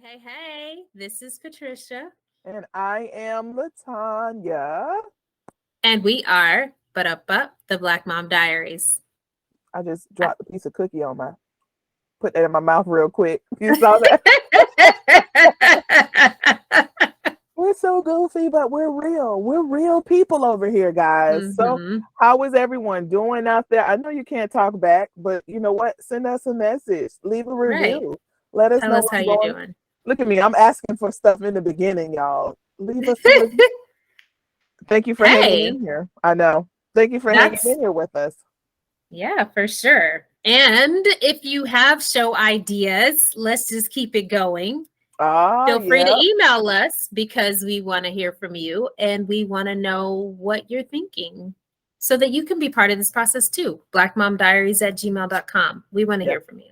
Hey, this is Patricia, And I am Latanya. and we are But Up, the Black Mom Diaries. I just dropped a piece of cookie on my, put that in my mouth real quick. You saw that? We're so goofy, but we're real. We're real people over here, guys. So, hmm how is everyone doing out there? I know you can't talk back, but you know what? Send us a message, leave a Right. review, let us Tell know us how what's you're going. doing. Look at me. I'm asking for stuff in the beginning, y'all. Leave us a review. Thank you for hanging Hey, in here. I know. Thank you for hanging that's, in here with us. yeah, for sure. And if you have show ideas, let's just keep it going. Ah, Feel free to yeah. email us because we want to hear from you and we want to know what you're thinking so that you can be part of this process too. Blackmomdiaries@gmail.com. We want to Yes, hear from you.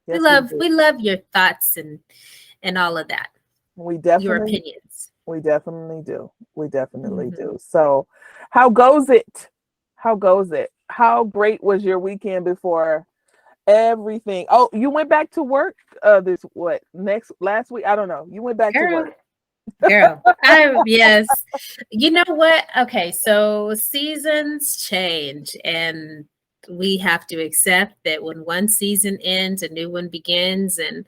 We yes, we love do. we love your thoughts and all of that, We your definitely, opinions. we definitely do. We definitely Mhm. do. So, how goes it? How goes it? How great was your weekend before everything? Oh, you went back to work this what next last week? I don't know. You went back to Girl, work. girl. Yes. You know what? Okay, so seasons change and we have to accept that when one season ends, a new one begins. And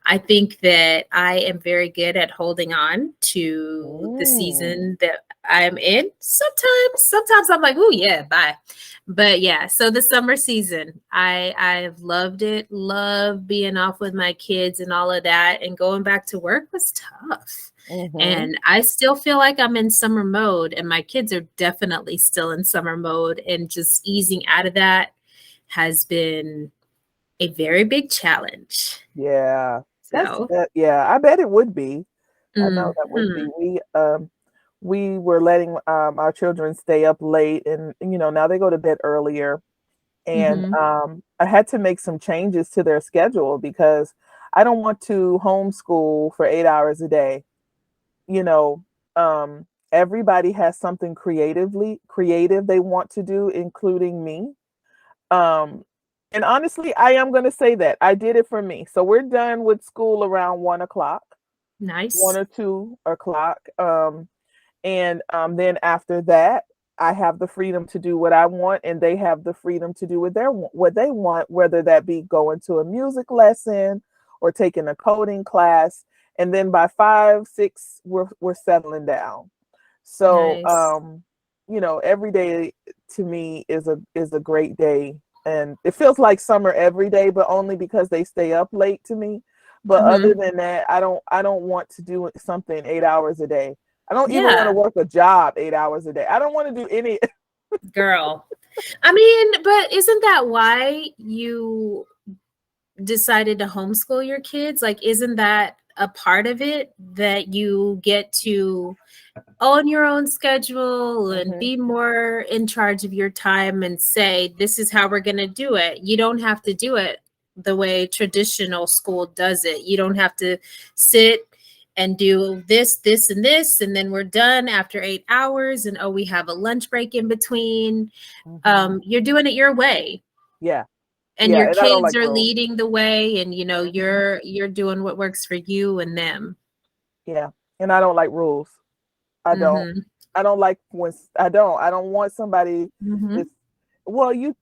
I think that I am very good at holding on to the Mm, season that I'm in. Sometimes I'm like, oh yeah, bye. But yeah, so the summer season, I've loved it, love being off with my kids and all of that. And going back to work was tough. mm-hmm. And I still feel like I'm in summer mode, and my kids are definitely still in summer mode. And just easing out of that has been a very big challenge. Yeah, that's So, that. Yeah, I bet it would be. I know that would be. mhm, We were letting our children stay up late, and now they go to bed earlier. And mhm. I had to make some changes to their schedule because I don't want to homeschool for 8 hours a day. You know, everybody has something creative they want to do, including me. Um, and honestly, I am going to say that I did it for me. So we're done with school around 1 o'clock, one Nice. or 2 o'clock. And then after that, I have the freedom to do what I want, and they have the freedom to do what they want, whether that be going to a music lesson or taking a coding class. And then by 5, 6, we're settling down. So Nice. every day to me is a great day, and it feels like summer every day, but only because they stay up late to me. But other Mhm. than that, I don't want to do something 8 hours a day. I don't even want to Yeah, work a job 8 hours a day. I don't want to do any. girl. I mean, but isn't that why you decided to homeschool your kids? Like, isn't that a part of it that you get to own your own schedule and Mhm. be more in charge of your time and say, this is how we're going to do it? You don't have to do it the way traditional school does it. You don't have to sit and do this, and this, and then we're done after 8 hours. And oh, we have a lunch break in between. Mhm. You're doing it your way, Yeah, and yeah, your and I don't kids like are rules. leading the way, and Mhm. you're doing what works for you and them. Yeah, and I don't like rules. I don't. Mm-hmm. I don't like when I don't want somebody Mm-hmm. that's well, you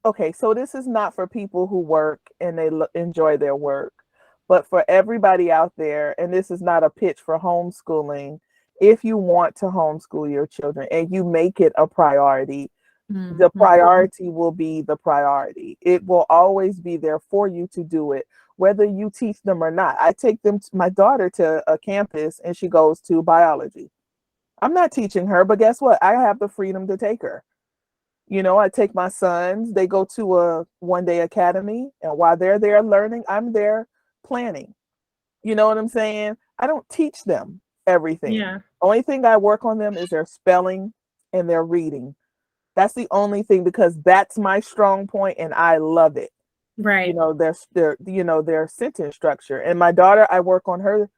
okay, so this is not for people who work and they enjoy their work, but for everybody out there, and this is not a pitch for homeschooling. If you want to homeschool your children and you make it a priority, the Mm-hmm. priority will be the priority. It will always be there for you to do it, whether you teach them or not. I take my daughter to a campus and she goes to biology. I'm not teaching her, but guess what? I have the freedom to take her. I take my sons, they go to a 1 day academy, and while they're there learning, I'm there planning. You know what I'm saying? I don't teach them everything. Yeah. Only thing I work on them is their spelling and their reading. That's the only thing because that's my strong point and I love it. Right. Their sentence structure. And my daughter, I work on her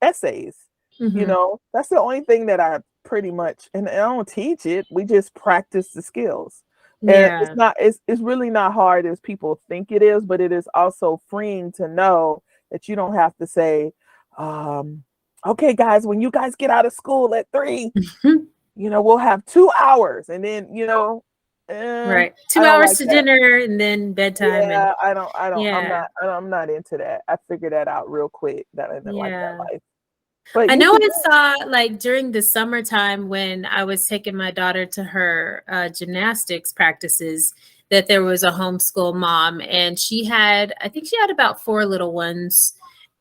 essays. Mhm. That's the only thing that I pretty much, and I don't teach it. We just practice the skills. And Yeah. it's really not hard as people think it is, but it is also freeing to know that you don't have to say, Okay, guys, when you guys get out of school at 3, we'll have 2 hours, and then, Right. I 2 don't hours like to that. dinner and then bedtime and Yeah, yeah. I'm not into that. I figured that out real quick, that I didn't like that Yeah. life. But I you know should I do saw like during the summertime when I was taking my daughter to her gymnastics practices that there was a homeschool mom and I think she had about 4 little ones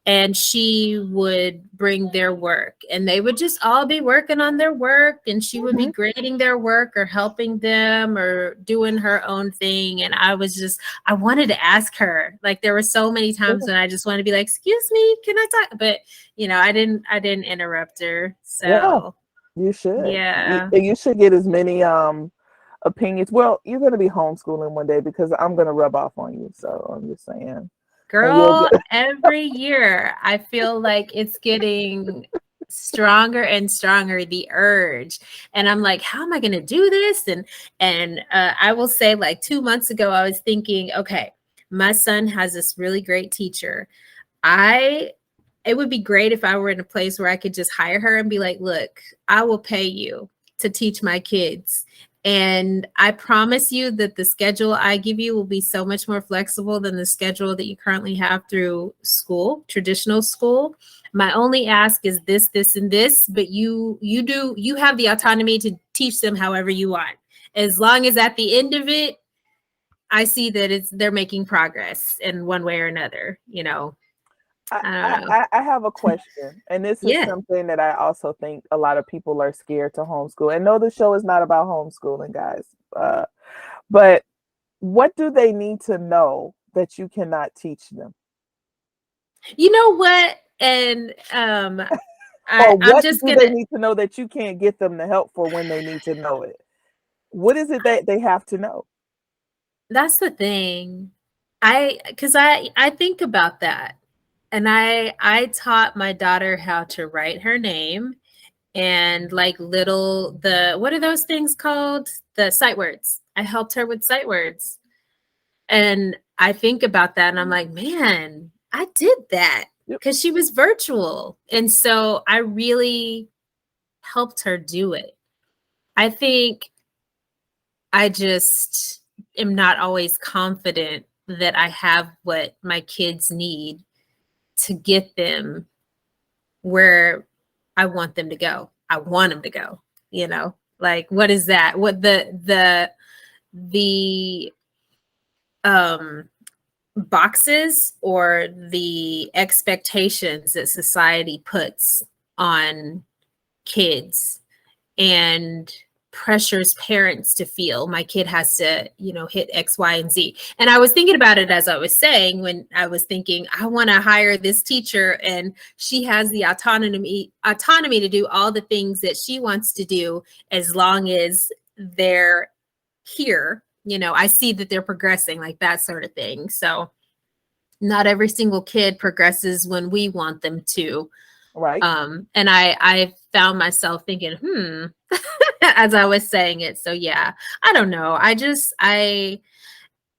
and she would bring their work and they would just all be working on their work and she would be Mhm. grading their work or helping them or doing her own thing. And I wanted to ask her, like there were so many times when I just wanted to be like, excuse me, can I talk? But I didn't interrupt her. Yeah, So you should. yeah. You should get as many opinions. Well, you're gonna be homeschooling one day because I'm gonna rub off on you. So I'm just saying. And you'll Girl, get every year I feel like it's getting stronger and stronger, the urge. And I'm like, how am I gonna do this? And I will say like 2 months ago, I was thinking, okay, my son has this really great teacher. I It would be great if I were in a place where I could just hire her and be like, look, I will pay you to teach my kids. And I promise you that the schedule I give you will be so much more flexible than the schedule that you currently have through school, traditional school. My only ask is this, and this, but you have the autonomy to teach them however you want. As long as at the end of it, I see that they're making progress in one way or another. I don't know. I have a question, and this is Yeah. something that I also think a lot of people are scared to homeschool. And no, the show is not about homeschooling, guys. But what do they need to know that you cannot teach them? You know what? And Or I'm what just do they gonna need to know that you can't get them the help for when they need to know it? What is it that they have to know? that's the thing. Because I think about that. And I taught my daughter how to write her name and like the what are those things called? The sight words. I helped her with sight words. And I think about that and I'm like, man, I did that Yep. because she was virtual. And so I really helped her do it. I think I just am not always confident that I have what my kids need to get them where I want them to go. I want them to go, Like what is that? What the um boxes or the expectations that society puts on kids and pressures parents to feel my kid has to hit X, Y, and Z. And I was thinking about it as I was saying, when I was thinking I want to hire this teacher and she has the autonomy to do all the things that she wants to do as long as they're here. I see that they're progressing, like that sort of thing. So not every single kid progresses when we want them to. Right. And I found myself thinking, as I was saying it. So yeah, I don't know.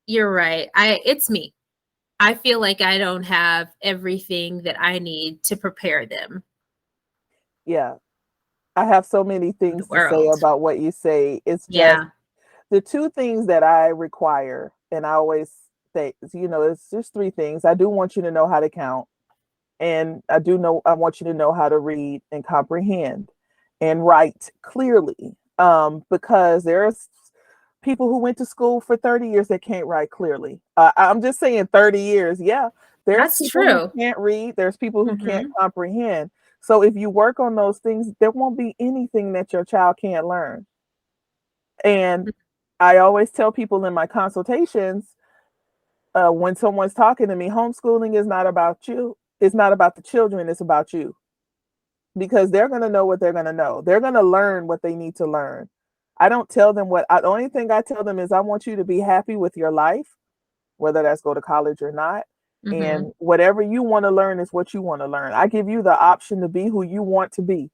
You're right. It's me. I feel like I don't have everything that I need to prepare them Yeah. I have so many for the things to say world. about what you say. It's just Yeah. the two things that I require, and I always say, it's just three things. I do want you to know how to count, and I want you to know how to read and comprehend and write clearly. Because there's people who went to school for 30 years that can't write clearly. I'm just saying 30 years. Yeah. There's That's people who true. can't read, there's people who can't Mhm. comprehend. So if you work on those things, there won't be anything that your child can't learn. And I always tell people in my consultations, when someone's talking to me, homeschooling is not about you. It's not about the children. It's about you, because they're going to know what they're going to know. They're going to learn what they need to learn. I don't tell them the only thing I tell them is I want you to be happy with your life, whether that's go to college or not. Mhm. And whatever you want to learn is what you want to learn. I give you the option to be who you want to be.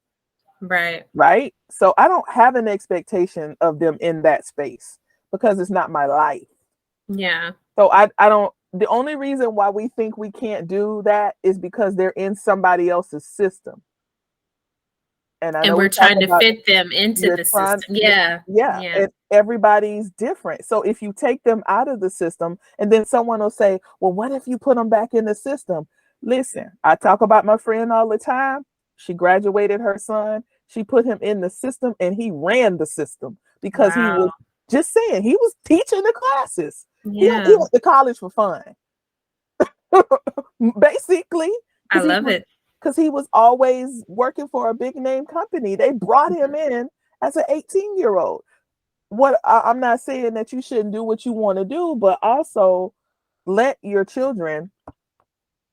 Right. Right. So I don't have an expectation of them in that space because it's not my life. Yeah. So I don't The only reason why we think we can't do that is because they're in somebody else's system. And I And know we we're talk trying to about fit them into you're the trying, system. Yeah. yeah, Yeah. and everybody's different. So if you take them out of the system, and then someone will say, well, what if you put them back in the system? Listen, I talk about my friend all the time. She graduated her son. She put him in the system and he ran the system because he Wow. was just saying he was teaching the classes. He Yeah. went to college for fun. Basically, I because love it. he was always working for a big name company. They brought him Mhm. in as an 18-year-old. What I'm not saying that you shouldn't do what you want to do, but also let your children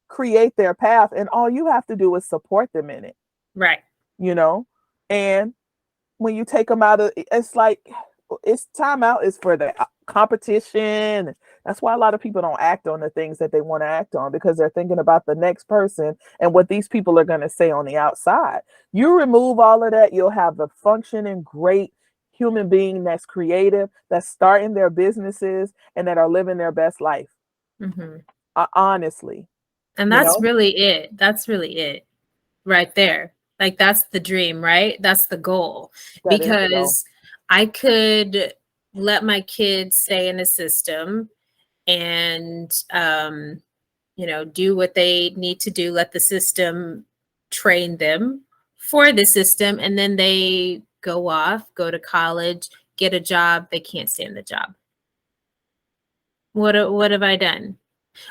create their path, and all you have to do is support them in it, Right. you know. And when you take them out of, it's like it's time out is for the competition. That's why a lot of people don't act on the things that they want to act on, because they're thinking about the next person and what these people are going to say on the outside. You remove all of that, you'll have a functioning great human being that's creative, that's starting their businesses, and that are living their best life. Hmm. Honestly, And you that's know, really it. That's really it right there. Like that's the dream, right? That's the goal. that is the goal. Because I could let my kids stay in the system and do what they need to do, let the system train them for the system, and then they go off, go to college, get a job, they can't stand the job. What have I done?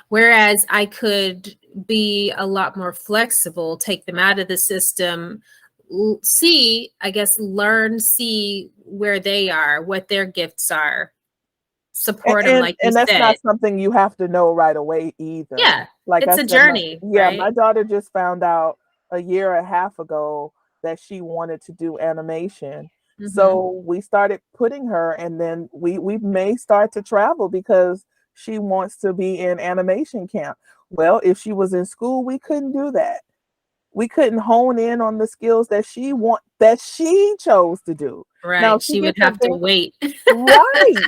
Whereas I could be a lot more flexible, take them out of the system, see, I guess, learn, see where they are, what their gifts are, support them, like you And that's said. not something you have to know right away either. Yeah, Like I it's a said, journey, my right? daughter just found out a year and a half ago that she wanted to do animation. Hmm. So we started putting her, and then we may start to travel because she wants to be in animation camp. Well, if she was in school, we couldn't do that. We couldn't hone in on the skills that she chose to do. Now Right. she She would gets a have to bit wait. right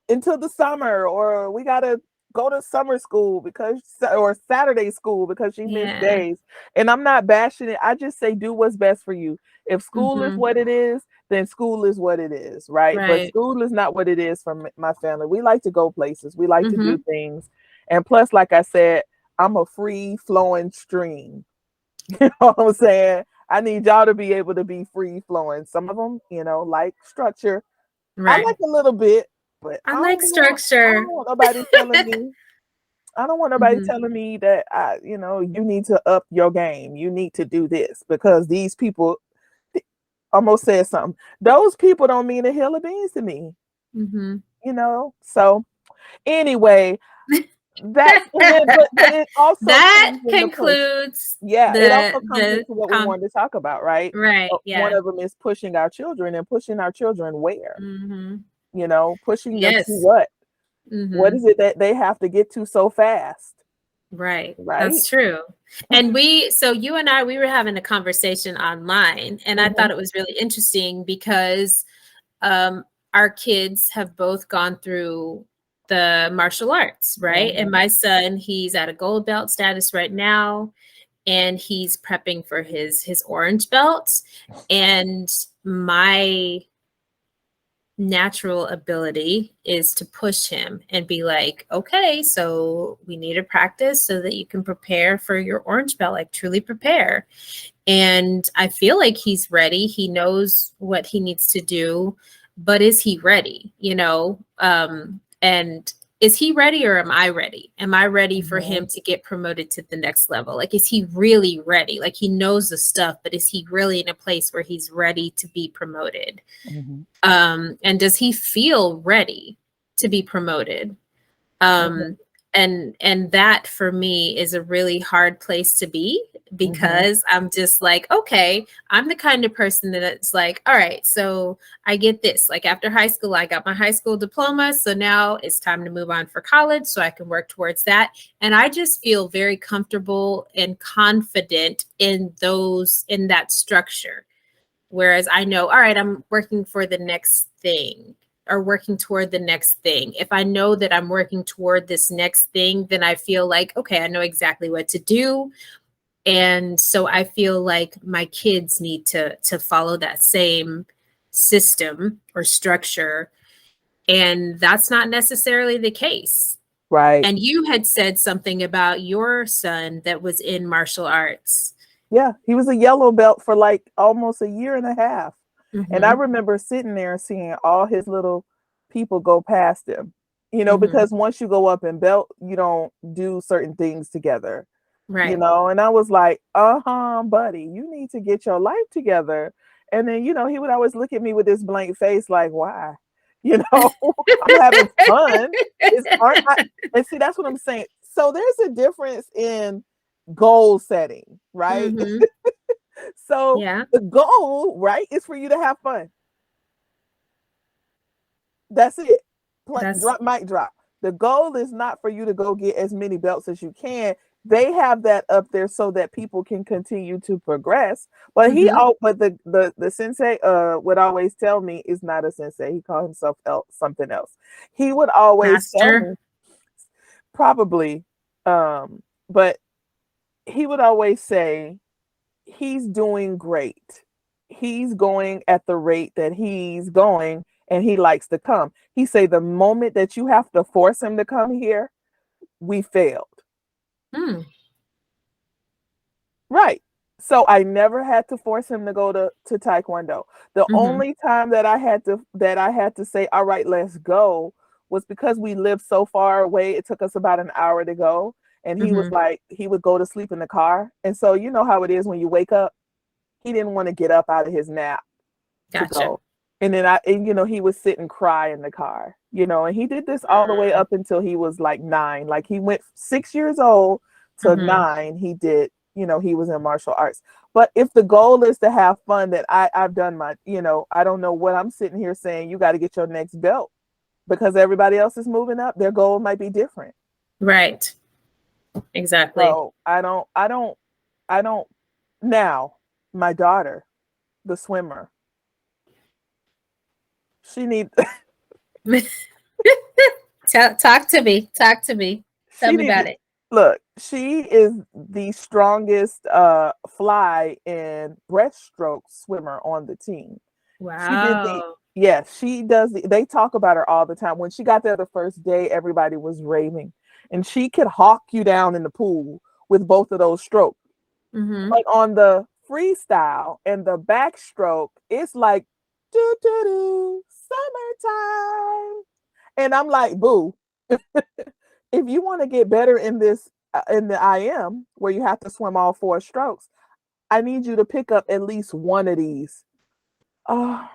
until the summer, or we gotta go to summer school because or Saturday school because she missed Yeah. days. And I'm not bashing it. I just say do what's best for you. If school is Hmm. what it is, then school is what it is, right? But Right. school is not what it is for my family. We like to go places. We like to do Hmm. things. And plus, like I said, I'm a free flowing stream. You know what I'm saying? I need y'all to be able to be free flowing. Some of them, like structure. I Right. like a little bit, but I like structure. I don't want nobody Hmm. telling me that you need to up your game. You need to do this because these people almost said something. Those people don't mean a hill of beans to me, Hmm. So anyway, that's and then but it also That comes into push. concludes Yeah, it also comes the into what we wanted to talk about, right? right. One Yeah. of them is pushing our children, and pushing our children where? Hmm. Pushing them to Yes. what? What Hmm. is it that they have to get to so fast? Right. Right? That's true. And so you and I, we were having a conversation online, and I Hmm. thought it was really interesting because um, our kids have both gone through the martial arts, right? And Hmm. my son, he's at a gold belt status right now, and he's prepping for his orange belt. And my natural ability is to push him and be like, okay, so we need to practice so that you can prepare for your orange belt, like truly prepare. And I feel like he's ready. He knows what he needs to do, but is he ready? And is he ready, or am I ready? Am I ready for Hmm. him to get promoted to the next level? Like, is he really ready? Like, he knows the stuff, but is he really in a place where he's ready to be promoted? Hmm. And does he feel ready to be promoted? Hmm. um and that for me is a really hard place to be, Hmm. because I'm just like, okay, I'm the kind of person that's like, all right, so I get this, like after high school I got my high school diploma, so now it's time to move on for college so I can work towards that. And I just feel very comfortable and confident in that structure, whereas I know, all right, I'm working for the next thing. are working toward the next thing. If I know that I'm working toward this next thing, then I feel like, okay, I know exactly what to do. And so I feel like my kids need to follow that same system or structure. And that's not necessarily the case. Right. And you had said something about your son that was in martial arts. Yeah, he was a yellow belt for like almost a year and a half. And I Mm-hmm. remember sitting there and seeing all his little people go past him, Mm-hmm. because once you go up in belt, you don't do certain things together, Right. and I was like, uh-huh, buddy, you need to get your life together. And then, he would always look at me with this blank face, like, why? I'm having fun. Aren't I? And see, that's what I'm saying. So there's a difference in goal setting, right? Mm-hmm. So Yeah. the goal, right, is for you to have fun. That's it. That's Drop, mic drop. The goal is not for you to go get as many belts as you can. They have that up there so that people can continue to progress. But mm-hmm. but the sensei would always tell me, is not a sensei. He called himself something else. He would always tell Master. me, probably, but he would always say, he's doing great. He's going at the rate that he's going, and he likes to come. He say the moment that you have to force him to come here, we failed. Mm. Right. So I never had to force him to go to Taekwondo. The Mm-hmm. only time that I had to say, all right, let's go, was because we lived so far away. It took us about an hour to go. And he was Mm-hmm. like, he would go to sleep in the car. And so you know how it is when you wake up, he didn't want to get up out of his nap to Gotcha. go. And then he would sit and cry in the car, and he did this all the way up until he was like 9. Like he went 6 years old to Mm-hmm. 9. He did, he was in martial arts. But if the goal is to have fun, that I've done my, I don't know what I'm sitting here saying, you got to get your next belt, because everybody else is moving up. Their goal might be different. Right. Exactly. So I don't now, my daughter, the swimmer, she needs Talk to me. Talk to me. Tell she me need about to it. look. She is the strongest fly and breaststroke swimmer on the team. She did the Wow. Yes, she does. They talk about her all the time. When she got there the first day, everybody was raving, and she could hawk you down in the pool with both of those strokes. Mm-hmm. But on the freestyle and the backstroke, it's like do do do summertime, and I'm like, boo. If you want to get better in this, in the IM, where you have to swim all 4 strokes, I need you to pick up at least one of these. Oh,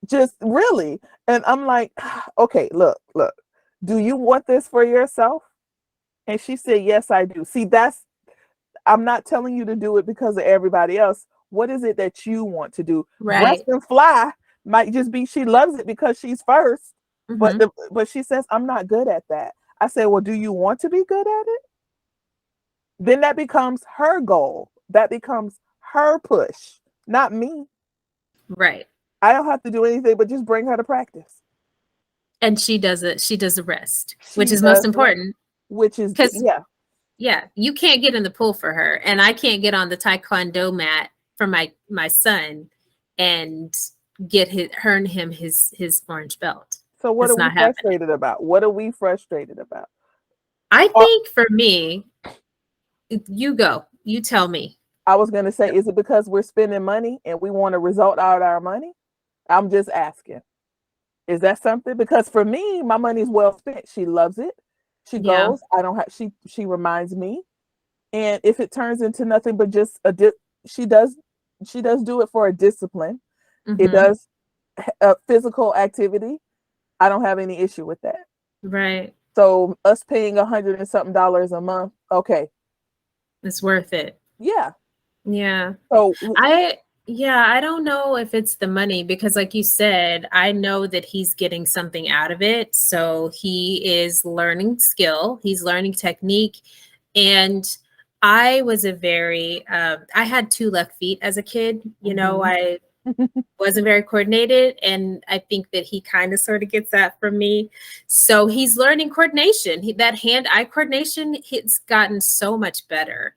just really. And I'm like, okay, look. Do you want this for yourself? And she said, yes, I do. See, I'm not telling you to do it because of everybody else. What is it that you want to do? Breast Right. and fly might just be she loves it because she's first, but Mm-hmm. but she says, I'm not good at that. I say, well, do you want to be good at it? Then that becomes her goal. That becomes her push, not me. Right. I don't have to do anything but just bring her to practice. And she does it. She does the rest, which She is most does the rest, important. which is, Because yeah. yeah, you can't get in the pool for her, and I can't get on the taekwondo mat for my son and get earn him his orange belt. So what are It's we not happening. frustrated about? What are we frustrated about? I Or, think for me, you go. You tell me. I was going to say, is it because we're spending money and we want a result out of our money? I'm just asking. Is that something? Because for me, my money is well spent. She loves it. She Yeah. goes. I don't have. She reminds me. And if it turns into nothing but just she does do it for a discipline. It Mm-hmm. does a physical activity. I don't have any issue with that. Right. So us paying $100 and something a month, okay, It's worth it. yeah. Yeah. So I yeah, I don't know if it's the money because like you said, I know that he's getting something out of it. So he is learning skill, he's learning technique. And I was a very I had 2 left feet as a kid. mhm, wasn't very coordinated, and I think that he kind of sort of gets that from me. So he's learning coordination. That hand-eye coordination, it's gotten so much better.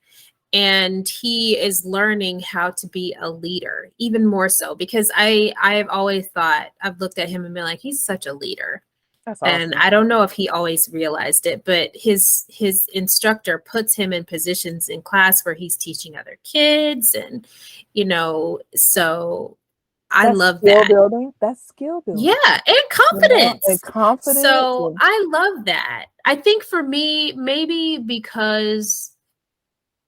And he is learning how to be a leader even more so, because I've always thought, I've looked at him and been like, he's such a leader. That's And awesome. I don't know if he always realized it, but his instructor puts him in positions in class where he's teaching other kids, and so I That's love skill that. building. That's skill building. Yeah, and And confidence. confidence. So And I love that. I think for me, maybe because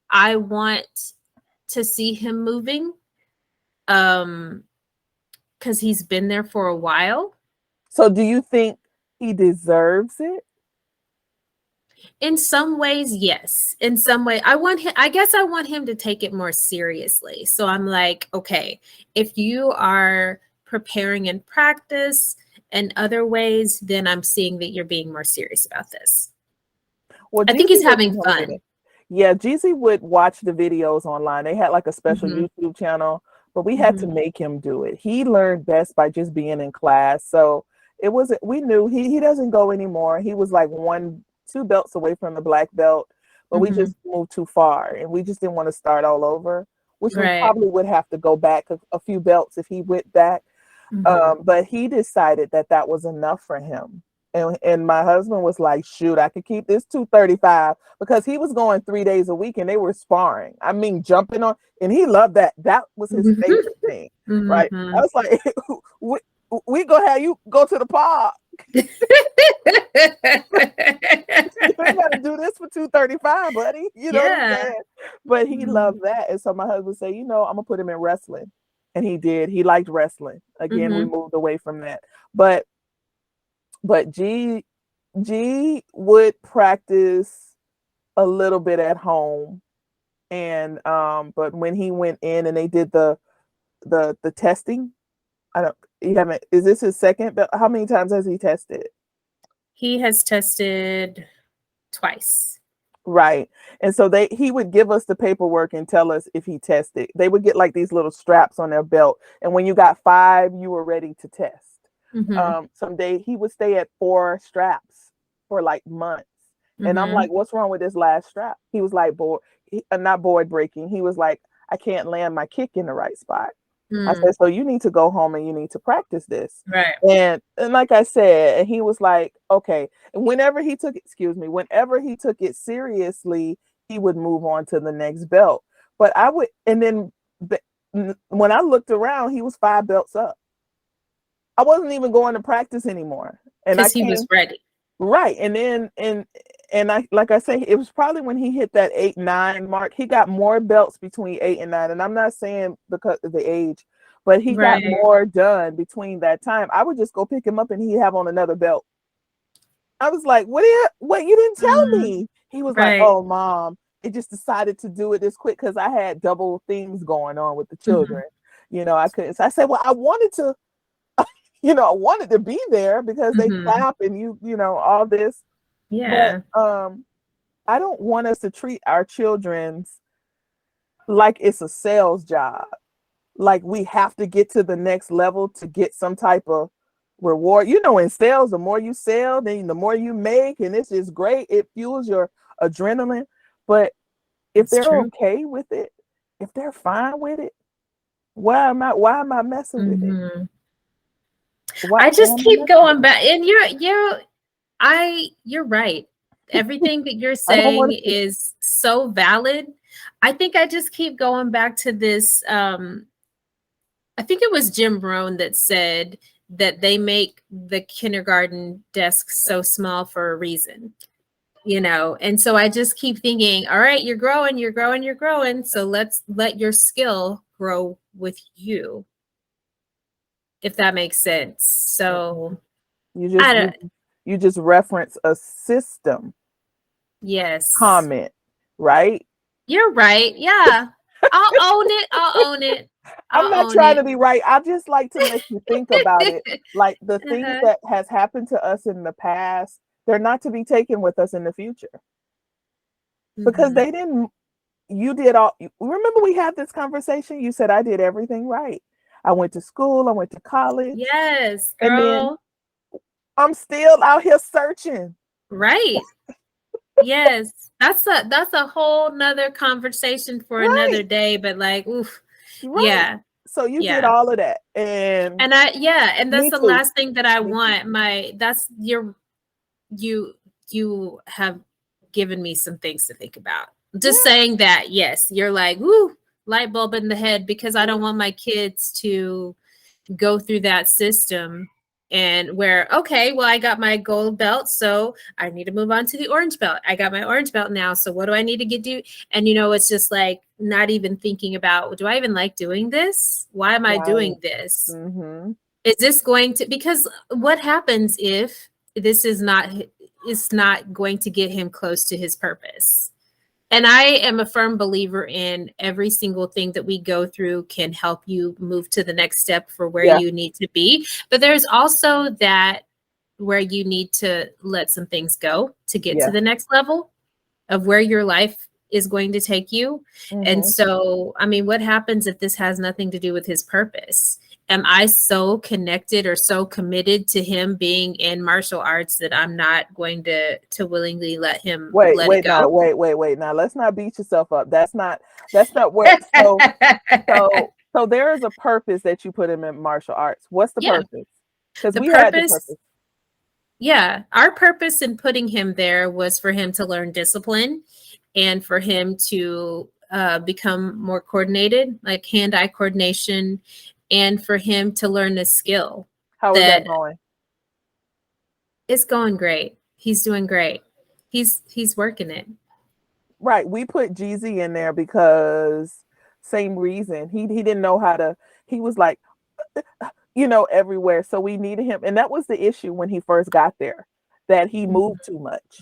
I want to see him moving, because he's been there for a while. so, do you think he deserves it? In some ways, yes. In some way, I guess I want him to take it more seriously. So I'm like, okay, if you are preparing in practice and other ways, then I'm seeing that you're being more serious about this. Well, I think Jeezy he's would having come with fun. it. Yeah, Jeezy would watch the videos online. They had like a special Hmm. YouTube channel, but we had to Hmm. make him do it. He learned best by just being in class. So it wasn't, we knew he doesn't go anymore. He was like two belts away from the black belt, but we Hmm. just moved too far and we just didn't want to start all over, which we Right. probably would have to go back a few belts if he went back. Hmm. But he decided that that was enough for him. And my husband was like, shoot, I could keep this 235 because he was going 3 days a week and they were sparring. I mean, jumping on, and he loved that. That was his favorite thing, right? I Hmm. was like, we, we go have you go to the park. You ain't got to do this for 235, buddy. You know what I'm Yeah. saying? But he loved Hmm. that. And so my husband said, I'm going to put him in wrestling. And he did. He liked wrestling. Again, we Hmm. moved away from that. But G would practice a little bit at home, and but when he went in and they did the testing, I don't you haven't is this his second? But how many times has he tested? He has tested twice. Right. And so he would give us the paperwork and tell us if he tested. They would get like these little straps on their belt, and when you got 5, you were ready to test. Hmm. Someday he would stay at 4 straps for like months. And I'm Hmm. like, what's wrong with this last strap? He was like, not board breaking. He was like, I can't land my kick in the right spot. I Mm. said, so you need to go home and you need to practice this. Right. And like I said, and he was like, okay. And whenever he took it seriously, he would move on to the next belt. But I would, and then when I looked around, he was 5 belts up. I wasn't even going to practice anymore. And I Because he came was ready. right. And then and I like I say, it was probably when he hit that 8-9 mark. He got more belts between 8 and 9. And I'm not saying because of the age, but he got Right. more done between that time. I would just go pick him up and he'd have on another belt. I was like, what you didn't tell Mhm. me? He was like, Right. oh mom, it just decided to do it this quick because I had double things going on with the Mhm. children. I couldn't. So I said, well, I wanted to be there because they Mhm. clap and all this. But Yeah. I don't want us to treat our children's like it's a sales job. Like we have to get to the next level to get some type of reward. In sales, the more you sell, then the more you make, and it's just great. It fuels your adrenaline. But if That's they're true. okay with it, if they're fine with it, why am I messing with it? Mhm. Why I why just am I keep messing with going it? back, and you're right. Everything that you're I don't saying want to. is so valid. I think I just keep going back to this. I think it was Jim Rohn that said that they make the kindergarten desks so small for a reason. And so I just keep thinking, all right, you're growing, you're growing, you're growing, so let's let your skill grow with you, if that makes sense. So You I just don't. you just reference a system Yes, comment, right? you're right. Yeah, I'll own it. I'll own it. I'm not I'll own trying to it. be right. I just like to make you think about it. Like the things Uh-huh. that has happened to us in the past, they're not to be taken with us in the future because Hmm. they didn't. You did all. Remember we had this conversation. You said I did everything right. I went to school, I went to college, Yes, and then girl. I'm still out here searching. Right. Yes. That's a whole nother conversation for another Right, day, but like, oof. right. Yeah. So you did Yeah. all of that. And And that's me the too. last thing that I Me too. want. You you have given me some things to think about. Just Yeah. saying that, yes, you're like, woo, light bulb in the head, because I don't want my kids to go through that system and where, okay, well, I got my gold belt, so I need to move on to the orange belt. I got my orange belt now, so what do I need to do? And it's just like not even thinking about, do I even like doing this? Why am I Right. doing this? Mm-hmm. Is this going to, because what happens if this is not going to get him close to his purpose? And I am a firm believer in every single thing that we go through can help you move to the next step for where Yeah. you need to be. But there's also that where you need to let some things go to get to Yeah. the next level of where your life is going to take you. And Mm-hmm. so, I mean, what happens if this has nothing to do with his purpose? Am I so connected or so committed to him being in martial arts that I'm not going to willingly let him Wait, let it wait, now, go? wait. Now let's not beat yourself up. That's not what so there is a purpose that you put him in martial arts. What's the Yeah, purpose? Because the we had the purpose, purpose. yeah, our purpose in putting him there was for him to learn discipline and for him to become more coordinated, like hand-eye coordination, and for him to learn a skill How is that that going? is going great. He's doing great. He's working it. Right. We put Jeezy in there because same reason. He didn't know how to, he was like, everywhere. So we needed him. And that was the issue when he first got there, that he moved too much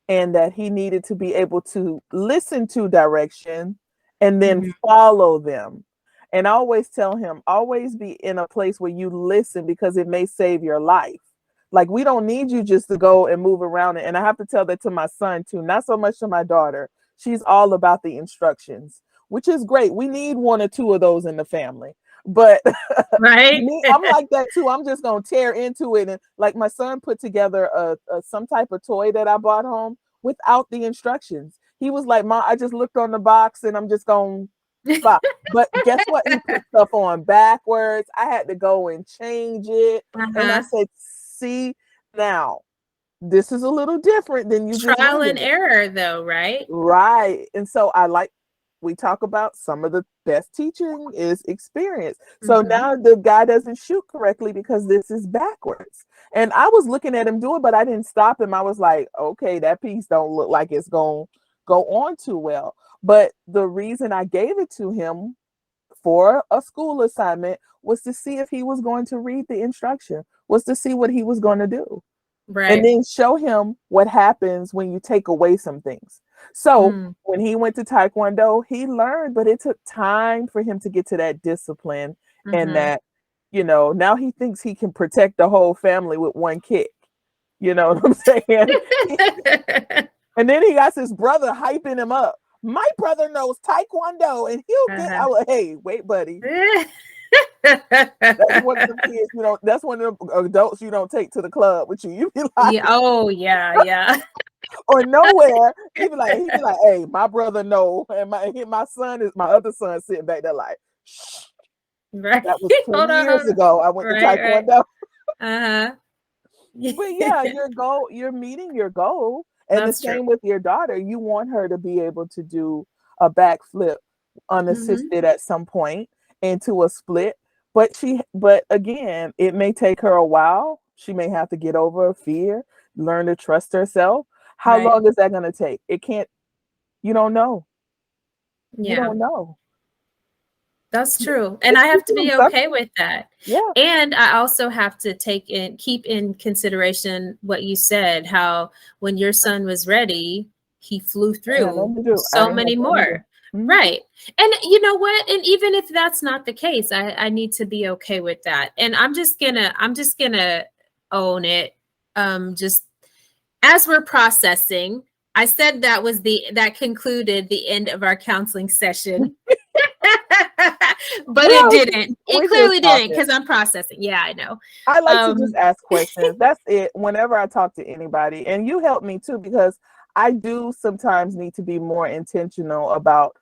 and that he needed to be able to listen to direction and then Mhm. follow them. And I always tell him, always be in a place where you listen because it may save your life. Like we don't need you just to go and move around. And I have to tell that to my son too, not so much to my daughter. She's all about the instructions, which is great. We need one or two of those in the family. But Right? me, I'm like that too. I'm just gonna tear into it, and like my son put together a some type of toy that I bought home without the instructions. He was like, "Mom, I just looked on the box, and I'm just gonna flop." But guess what? He put stuff on backwards. I had to go and change it, and I Uh-huh. said, "See, now this is a little different than you just Trial and winging it." error, though, right? Right. And so we talk about some of the best teaching is experience. So Mhm. now the guy doesn't shoot correctly because this is backwards. And I was looking at him do it, but I didn't stop him. I was like, okay, that piece don't look like it's going to go on too well. But the reason I gave it to him for a school assignment was to see if he was going to read the instruction, was to see what he was going to do and Right. then show him what happens when you take away some things. So Mm. when he went to Taekwondo, he learned, but it took time for him to get to that discipline and Mhm. that, now he thinks he can protect the whole family with one kick. You know what I'm saying? And then he got his brother hyping him up. My brother knows Taekwondo and he'll get, Uh-huh. I was, hey, wait, buddy. That's one of the kids, that's one of the adults you don't take to the club with you. You be like, Yeah. Oh, yeah, yeah. or nowhere. He be like, hey, my brother know, and my son is my other son sitting back there like, shh. Right. That was Hold 20 on, years hold on. ago. I went to Right, right. Taekwondo. Uh-huh. But yeah, your goal, you're meeting your goal. And the That's true. same with your daughter. You want her to be able to do a backflip Mhm. unassisted at some point into a split. But again, it may take her a while. She may have to get over a fear, learn to trust herself. How Right. long is that going to take? It can't, you don't know. You Yeah. don't know. That's true. And It's I have to teaching them be okay something. with that. Yeah. And I also have to keep in consideration what you said, how when your son was ready, he flew I had through nothing to do. I so ain't had many nothing to do. more. Mhm. Right. And you know what? And even if that's not the case, I need to be okay with that. And I'm just gonna own it. Just as we're processing, I said that concluded the end of our counseling session. But it Well, didn't. It we're just clearly didn't talking. because I'm processing. Yeah, I know. I like to just Um, ask questions. That's it. Whenever I talk to anybody, and you help me too, because I do sometimes need to be more intentional about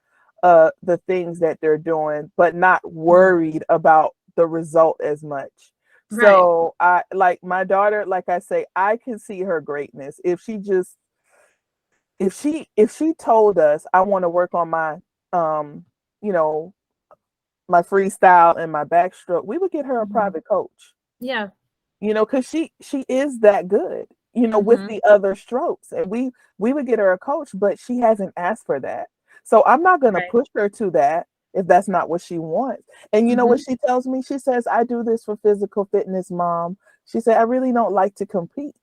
the things that they're doing, but not worried about the result as much. right. So I like my daughter, like I say, I can see her greatness. If she told us I want to work on my um, you know, my freestyle and my backstroke, we would get her a Mhm. private coach, Yeah. because she is that good, with Hmm. the other strokes, and we would get her a coach, but she hasn't asked for that. So I'm not going to Right. push her to that if that's not what she wants. And you know what Hmm. she tells me? She says, I do this for physical fitness, mom. She said, I really don't like to compete.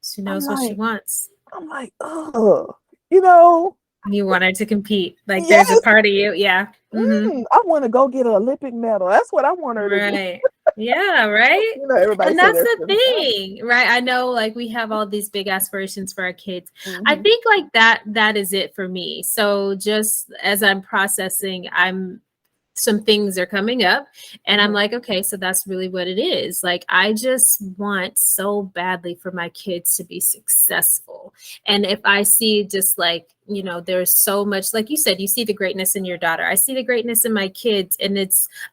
She i'm knows what she like wants. i'm like, oh, you know You want her to compete. Like there's a yes. part of you. Yeah. Hmm. I want to go get an Olympic medal. That's what I want her to do. Right. Yeah, right. Everybody And say that's that's the really funny. thing, right? I know like we have all these big aspirations for our kids. I Hmm. think like that is it for me. So just as I'm processing, I'm some things are coming up and I'm Hmm. like, okay, so that's really what it is. Like I just want so badly for my kids to be successful. And if I see just like, there's so much, like you said, you see the greatness in your daughter. I see the greatness in my kids. And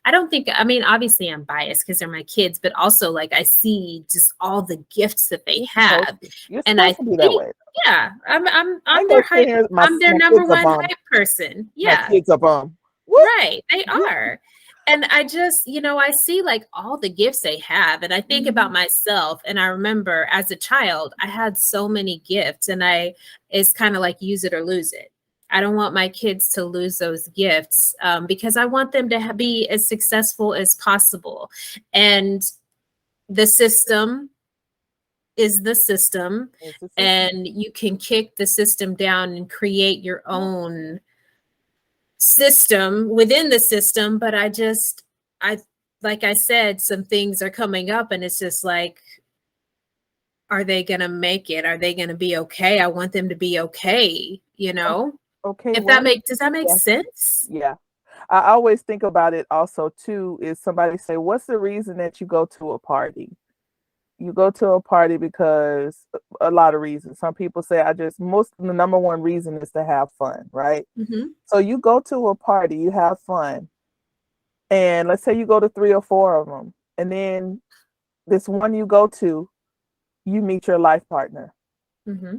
I don't think, I mean, obviously I'm biased because they're my kids, but also like I see just all the gifts that they You're supposed have. to. You're And I supposed to be that think, way. yeah, I'm I I'm ain't their gonna sit hype. here. My I'm their my number kids are one bum. hype person. My Yeah. kids are bum. Whoop. Right. They are. And I just, I see like all the gifts they have. And I think about Mhm. myself. And I remember as a child, I had so many gifts. And it's kind of like use it or lose it. I don't want my kids to lose those gifts because I want them to be as successful as possible. And the system is the system. It's a system. And you can kick the system down and create your Yep. own system within the system, but I like I said, some things are coming up and it's just like, are they gonna make it? Are they gonna be okay? I want them to be okay, Okay. if What? does that make Yeah. sense? Yeah. I always think about it also too. Is somebody say, "What's the reason that you go to a party?" You go to a party because a lot of reasons. Some people say, the number one reason is to have fun, right? Hmm. So you go to a party, you have fun, and let's say you go to three or four of them, and then this one you go to, you meet your life partner. Hmm.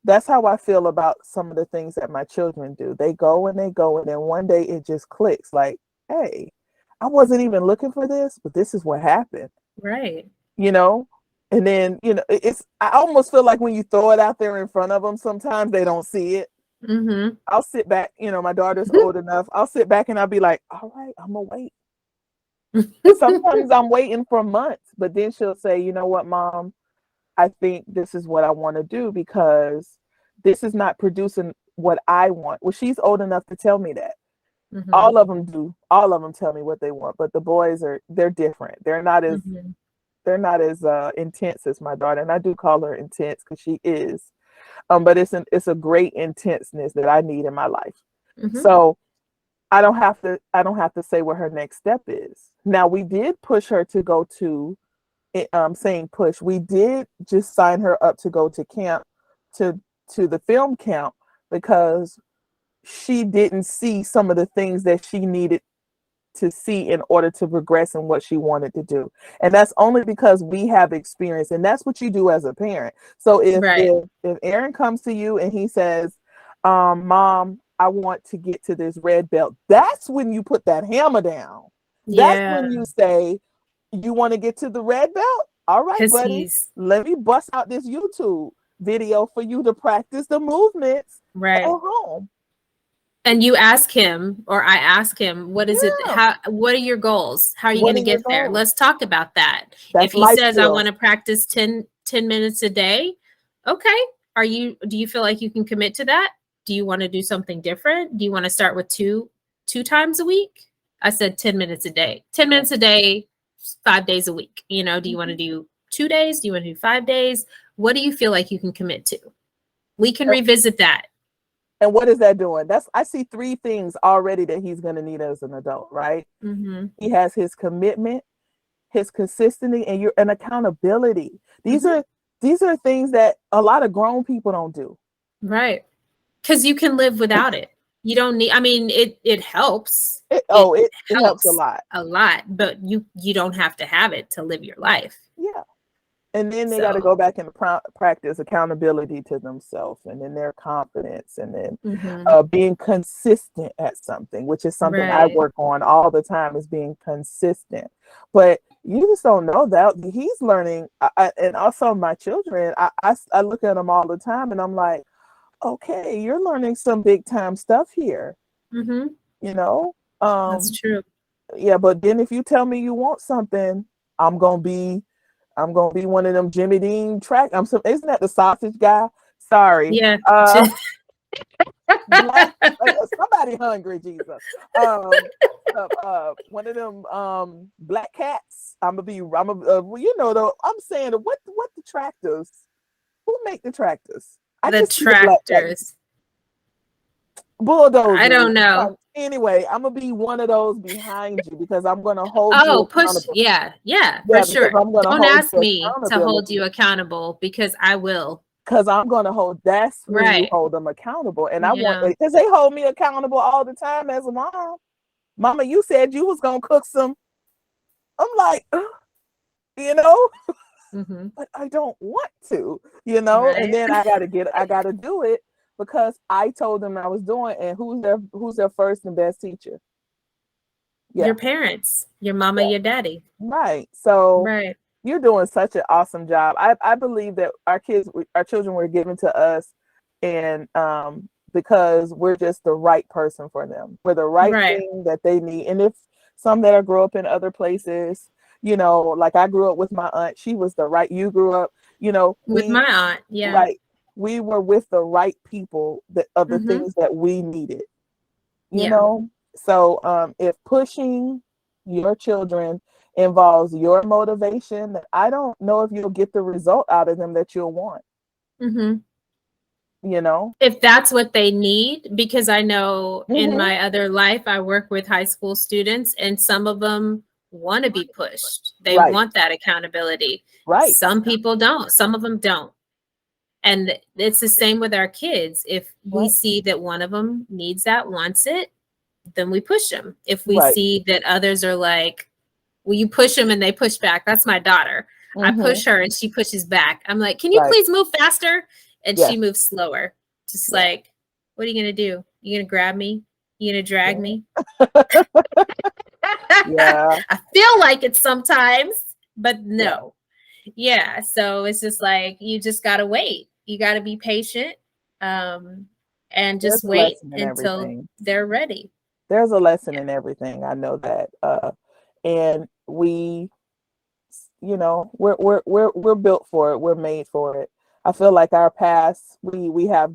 That's how I feel about some of the things that my children do. They go and they go, and then one day it just clicks like, hey, I wasn't even looking for this, but this is what happened, Right. you know? And then, I almost feel like when you throw it out there in front of them, sometimes they don't see it. Hmm. I'll sit back, my daughter's old enough. I'll sit back and I'll be like, all right, I'm gonna wait. And sometimes I'm waiting for months, but then she'll say, you know what, mom, I think this is what I want to do because this is not producing what I want. Well, she's old enough to tell me that. Hmm. All of them do. All of them tell me what they want, but the boys they're different. Hmm. They're not as intense as my daughter, and I do call her intense because she is. But it's a great intenseness that I need in my life. Hmm. So I don't have to say what her next step is. Now we did push her to go to saying push. We did just sign her up to go to camp to the film camp because she didn't see some of the things that she needed to see in order to progress in what she wanted to do. And that's only because we have experience, and that's what you do as a parent. So if Right. if Aaron comes to you and he says, mom, I want to get to this red belt, that's when you put that hammer down. That's Yeah. when you say, you want to get to the red belt? All right, Because buddy. Let me bust out this YouTube video for you to practice the movements at right. home. And you ask him, or I ask him, what is it? Yeah. What are your goals? How are you What going are to your get there? goals? Let's talk about that. If That's he life says, I want skills. to practice 10 minutes a day, okay. Do you feel like you can commit to that? Do you want to do something different? Do you want to start with two times a week? I said 10 minutes a day, 10 Yeah. minutes a day, 5 days a week. Do you want to Mhm. do 2 days? Do you want to do 5 days? What do you feel like you can commit to? We can Oh, revisit that. And what is that doing? I see three things already that he's going to need as an adult, right? Mm-hmm. He has his commitment, his consistency, and accountability. These Mm-hmm. are these are things that a lot of grown people don't do. Right. Because you can live without it. You don't need, I mean, it helps. It It helps a helps lot. a lot, but you don't have to have it to live your life. Yeah. And then they got to So, go back and practice accountability to themselves, and then their confidence, and then mhm, being consistent at something, which is something I right. work on all the time, is being consistent. But you just don't know that he's learning. And also my children, I look at them all the time and I'm like, okay, you're learning some big time stuff here, Mhm. you know? That's Um, true. yeah, but then if you tell me you want something, I'm gonna be I'm gonna be one of them Jimmy Dean track. Isn't that the sausage guy? Sorry. Yeah. Uh black somebody hungry, Jesus. Um One of them black cats. I'm saying what the tractors? Who make the tractors? I The just see the black cat. tractors. I Bulldozers. don't know. Anyway, I'm gonna be one of those behind you because I'm gonna hold you Oh, push. accountable. Yeah. Yeah, for Yeah, because sure. I'm gonna Don't hold ask you me to hold accountability. you accountable because I will. Because I'm gonna hold. That's when you Right. hold them accountable, and I want Yeah. because they hold me accountable all the time as a mom. Mama, you said you was gonna cook some. I'm like, you know, Mhm. but I don't want to, and Right. then I gotta do it because I told them I was doing. And who's their first and best teacher? Your Yeah, parents, your mama, yeah, your daddy. right. So Right. you're doing such an awesome job. I believe that our children were given to us, and because we're just the right person for them. We're the right Right. thing that they need. And if some that are grow up in other places, like I grew up with my aunt, she was the right. You grew up, With my aunt. Yeah. right. We were with the right people that of the Mhm. things that we needed. you Yeah. know so if pushing your children involves your motivation, then I don't know if you'll get the result out of them that you'll want. Mhm. you know If that's what they need, because I know in hmm my other life, I work with high school students, and some of them want to be pushed. They right, want that accountability. right, Some people don't, some of them don't. And it's the same with our kids. If we right, see that one of them needs that, wants it, then we push them. If we right. see that others are like, well, you push them and they push back. That's my daughter. I hmm push her and she pushes back. I'm like, can you right, please move faster? And yes, she moves slower. Just yeah, like, what are you going to do? You going to grab me? You going to drag yeah, me? yeah, I feel like it sometimes, but yeah. no. Yeah. So it's just like, you just got to wait. You got to be patient, um, and There's just a wait lesson in until everything. they're ready. There's a lesson Yeah. in everything, I know that. And we're built for it, we're made for it. I feel like our past, we have,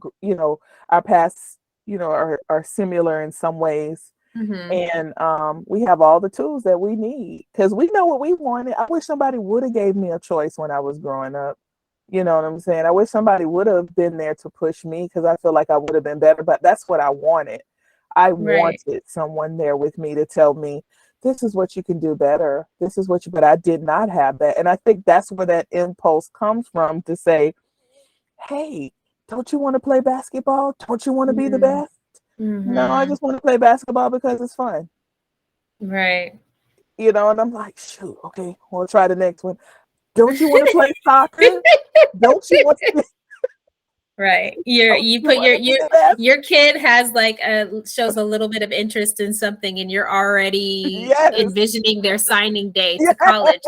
our past, are similar in some ways. Hmm. And we have all the tools that we need because we know what we wanted. I wish somebody would have gave me a choice when I was growing up. You know what I'm saying? I wish somebody would have been there to push me because I feel like I would have been better, but that's what I wanted. I Right. wanted someone there with me to tell me, this is what you can do better. This is what but I did not have that. And I think that's where that impulse comes from to say, hey, don't you want to play basketball? Don't you want to be the Mm-hmm. best? No, I Mm-hmm. just want to play basketball because it's fun. Right. And I'm like, shoot, okay, we'll try the next one. Don't you want to play soccer? Don't you want to Right. don't You you put want to be the best? your kid has like shows a little bit of interest in something, and you're already Yes. envisioning their signing day to Yeah. college.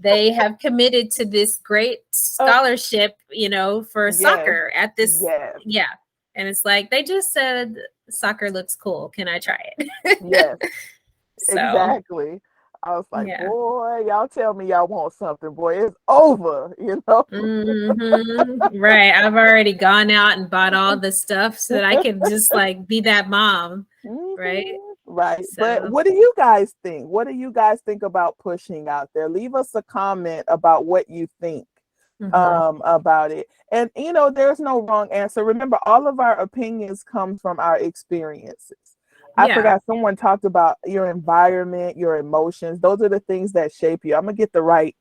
They have committed to this great Uh, scholarship, for yes. soccer at this. Yes. Yeah. And it's like they just said soccer looks cool. Can I try it? Yes. So, Exactly. I was like, yeah. boy, y'all tell me y'all want something, boy. It's over. Right. I've already gone out and bought all the stuff so that I could just like be that mom. Right. Right. But So, what do you guys think? What do you guys think about pushing out there? Leave us a comment about what you think. Mm-hmm. about it. And there's no wrong answer. Remember, all of our opinions come from our experiences. I Yeah, forgot someone talked about your environment, your emotions. Those are the things that shape you. I'm gonna get the right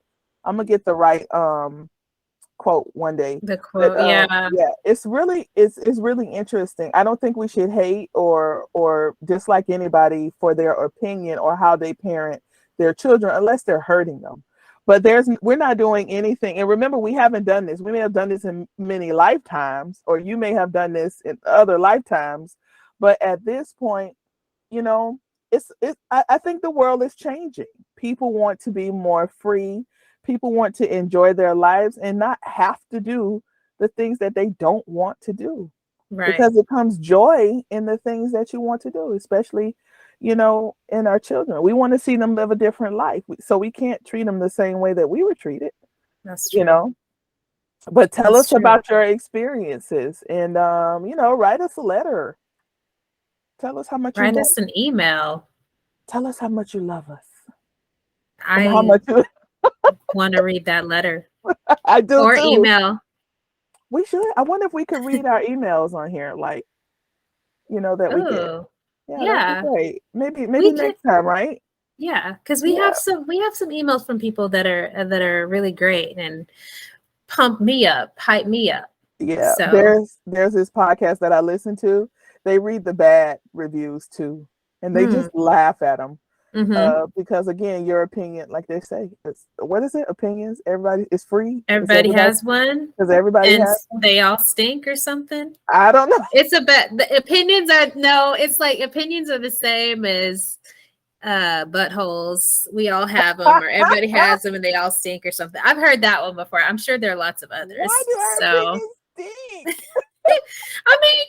quote one day. the But quote. Yeah, yeah, it's really interesting. I don't think we should hate or dislike anybody for their opinion or how they parent their children unless they're hurting them. But we're not doing anything. And remember, we haven't done this. We may have done this in many lifetimes, or you may have done this in other lifetimes. But at this point, you know, I think the world is changing. People want to be more free. People want to enjoy their lives and not have to do the things that they don't want to do, right. because it comes joy in the things that you want to do, especially, in our children. We want to see them live a different life. So we can't treat them the same way that we were treated, That's you true. know. But tell That's us true. about your experiences and write us a letter. Tell us how much you Write love. us an email. Tell us how much you love us. And how I much you want to read that letter I do or too. email. We should. I wonder if we could read our emails on here, like, that we get. Oh, Yeah, that'd be yeah. great. Maybe We can. next time, right? Yeah, because Yeah, we have some emails from people that are really great and pump me up, hype me up. yeah. So, There's this podcast that I listen to. They read the bad reviews too, and they mm, just laugh at them. mm-hmm. Because again, your opinion, like they say, what is it? Opinions. Everybody is free. Is Everybody everybody? has one, Because everybody and has them. they all stink or something. I don't know. It's a bet. The opinions are no. It's like opinions are the same as buttholes. We all have them, or everybody has them, and they all stink or something. I've heard that one before. I'm sure there are lots of Why others. do our So, opinions stink? I mean,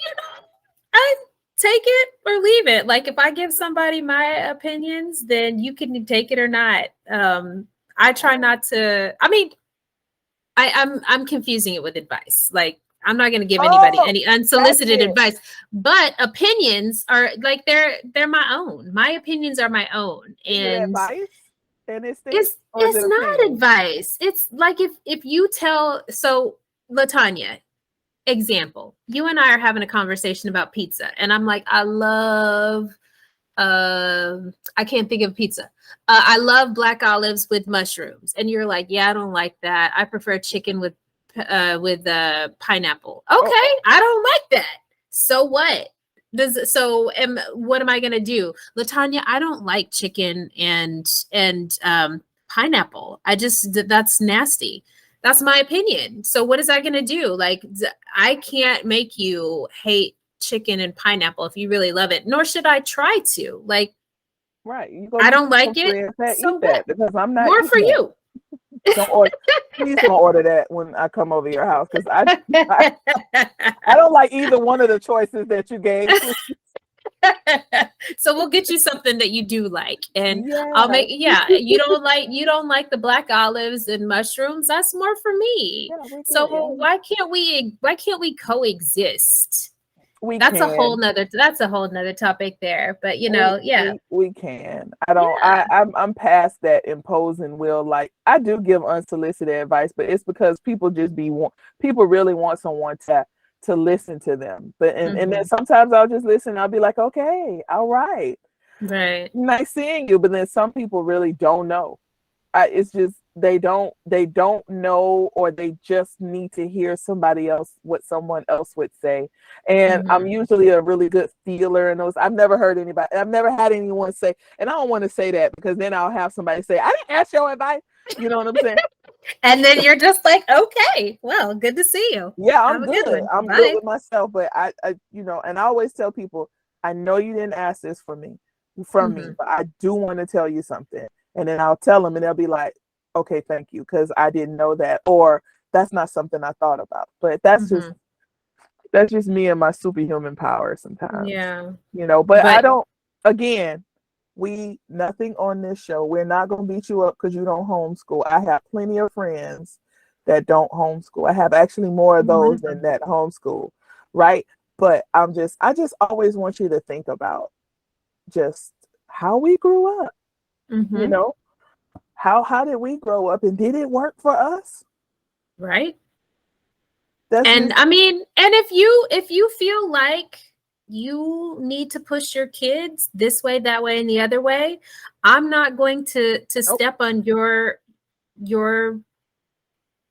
I take it or leave it. Like if I give somebody my opinions, then you can take it or not. I try Oh, not to. I mean, I'm confusing it with advice. Like I'm not going to give anybody oh, any that's unsolicited it. advice, but opinions are like they're my own. My opinions are my own, Is it and advice and it stinks, or is it it's not opinion? advice. It's like if you tell so Latanya, example, you and I are having a conversation about pizza, and I'm like, I love I can't think of pizza. I love black olives with mushrooms, and you're like, yeah, I don't like that. I prefer chicken with pineapple. Oh, Okay, I don't like that. So what? What am I gonna do, Latanya? I don't like chicken and pineapple. That's nasty. That's my opinion. So what is that gonna do? Like I can't make you hate chicken and pineapple if you really love it, nor should I try to. Like, right. You go I get don't you some like it. friends that So eat what? that, because I'm not More for eating that. you. Don't order. Please don't order that when I come over your house, because I don't like either one of the choices that you gave. So we'll get you something that you do like, and I'll Yeah, make yeah, you don't like the black olives and mushrooms. That's more for me. yeah, we So can. Yeah, why can't we coexist? we can. That's a whole nother topic there. But We yeah. we we can. I don't. Yeah. I'm past that imposing will. Like, I do give unsolicited advice, but it's because people really want someone to listen to them. But and then Hmm. sometimes I'll just listen. I'll be like, okay, all right, Right. nice seeing you. But then some people really don't know. It's just they don't know, or they just need to hear somebody else, what someone else would say. And I'm Hmm. usually a really good feeler, and those I've never had anyone say, and I don't want to say that because then I'll have somebody say, I didn't ask your advice. You know what I'm saying? And then you're just like, okay, well, good to see you. Yeah, Have I'm a good good. one. I'm good Bye. with myself, but and I always tell people, I know you didn't ask this from me, Hmm. but I do want to tell you something. And then I'll tell them, and they'll be like, okay, thank you, because I didn't know that, or that's not something I thought about. But Hmm. that's just me and my superhuman power sometimes, Yeah. But I But don't. Again, we nothing on this show. We're not gonna beat you up because you don't homeschool. I have plenty of friends that don't homeschool. I have actually more of I'm one those of than them. that homeschool, right? But I just always want you to think about just how we grew up. You Hmm. know, how did we grow up, and did it work for us? Right. That's And just I mean, and if you feel like you need to push your kids this way, that way, and the other way, I'm not going to nope. step on your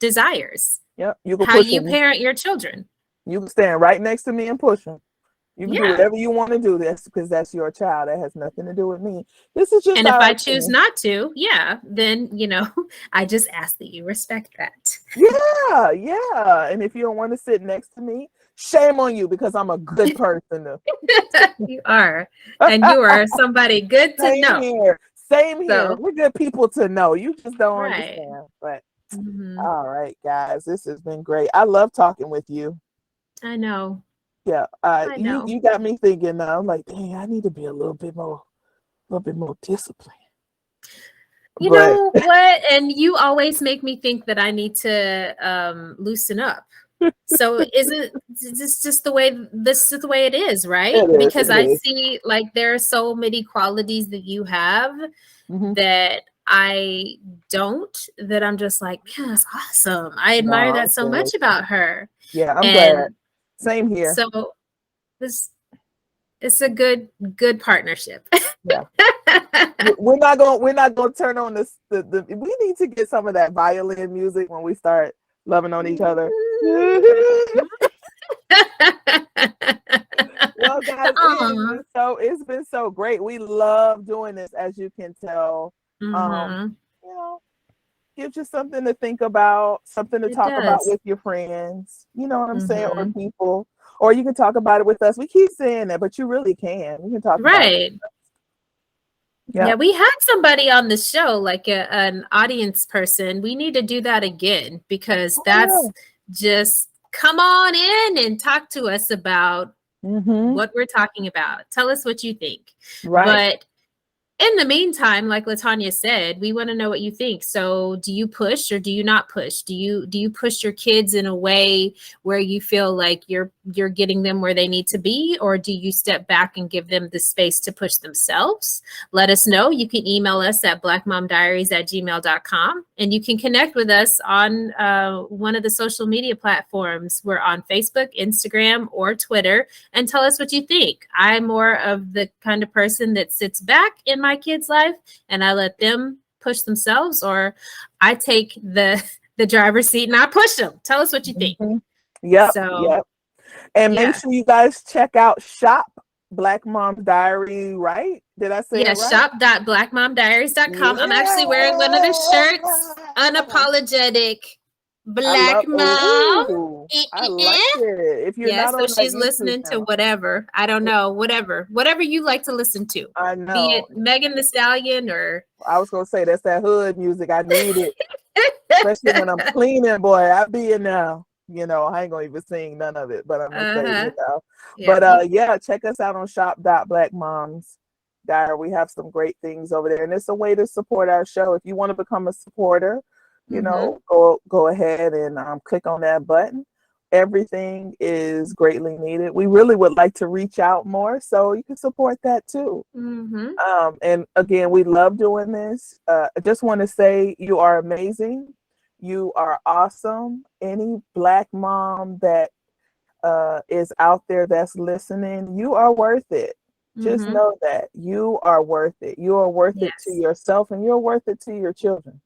desires, Yep. You can how push you them. parent your children. You can stand right next to me and push them. You can do Yeah. whatever you want to do. That's because that's your child. That has nothing to do with me. This is just And if our I choose opinion. not to, yeah, then, I just ask that you respect that. Yeah, yeah. And if you don't want to sit next to me, shame on you because I'm a good person. You are. And you are somebody good to Same know. here. Same here. So, We're good people to know. You just don't right. understand. But Hmm. all right, guys, this has been great. I love talking with you. I know. Yeah. I You know. you got me thinking now. I'm like, dang, I need to be a little bit more disciplined. You But know what? And you always make me think that I need to loosen up. So isn't this just the way this is the way it is, right? it is. Because It I is. see like there are so many qualities that you have Mm-hmm. that I don't, that I'm just like, man, that's awesome. I admire No, I'm that so good. much about her. Yeah, I'm glad. And Same here. so this it's a good partnership. Yeah. We're not gonna turn on this the we need to get some of that violin music when we start loving on each other. Well, guys, Aw. it's been so great. We love doing this, as you can tell. Mhm. You know, gives you something to think about, something to It talk about does. with your friends. You know what I'm saying? Or Mhm. people. Or you can talk about it with us. We keep saying that, but you really can. You can talk about it. Right. Yeah. Yeah, we had somebody on the show, like an audience person. We need to do that again because Oh that's just come on in and talk to us about yeah. Mm-hmm. what we're talking about. Tell us what you think. Right. But in the meantime, like Latanya said, we want to know what you think. So, do you push or do you not push? Do you push your kids in a way where you feel like you're getting them where they need to be, or do you step back and give them the space to push themselves? Let us know. You can email us at blackmomdiaries@gmail.com, and you can connect with us on one of the social media platforms. We're on Facebook, Instagram, or Twitter, and tell us what you think. I'm more of the kind of person that sits back in my kids' life and I let them push themselves, or I take the driver's seat and I push them. Tell us what you think. Mm-hmm. Yep. So, Yep. And make yeah. sure you guys check out Shop Black Mom's Diary, right? Did I say it Yeah, right? shop.blackmomdiaries.com. I'm actually wearing one of the shirts. Yeah. Unapologetic I Black love mom. ooh, Eh, I eh, like eh. it. If you're Yeah, not so on that she's YouTube listening to channel, whatever. I don't know, whatever you like to listen to, I be know. it Megan the Stallion or I was gonna say that's that hood music. I need it, especially when I'm cleaning. Boy, I be in now. You know, I ain't gonna even sing none of it, but I'm gonna say, uh-huh. Yeah, But yeah, check us out on shop.blackmoms Diary. We have some great things over there, and it's a way to support our show. If you want to become a supporter, mm-hmm. go ahead and click on that button. Everything is greatly needed. We really would like to reach out more, so you can support that too. Mm-hmm. And again, we love doing this. I just want to say you are amazing. You are awesome. Any Black mom that is out there that's listening, you are worth it. Just Mm-hmm. know that you are worth it. You are worth it to Yes, yourself and you're worth it to your children.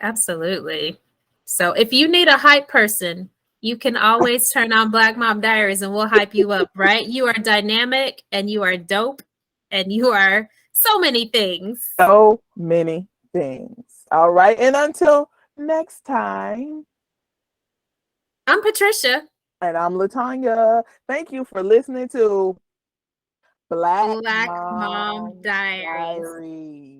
absolutely. So if you need a hype person, you can always turn on Black Mom Diaries and we'll hype you up, right? You are dynamic and you are dope and you are so many things. So many things. All right. And until next time, I'm Patricia. and I'm Latanya. Thank you for listening to Black Black Mom Mom Diaries. Diaries.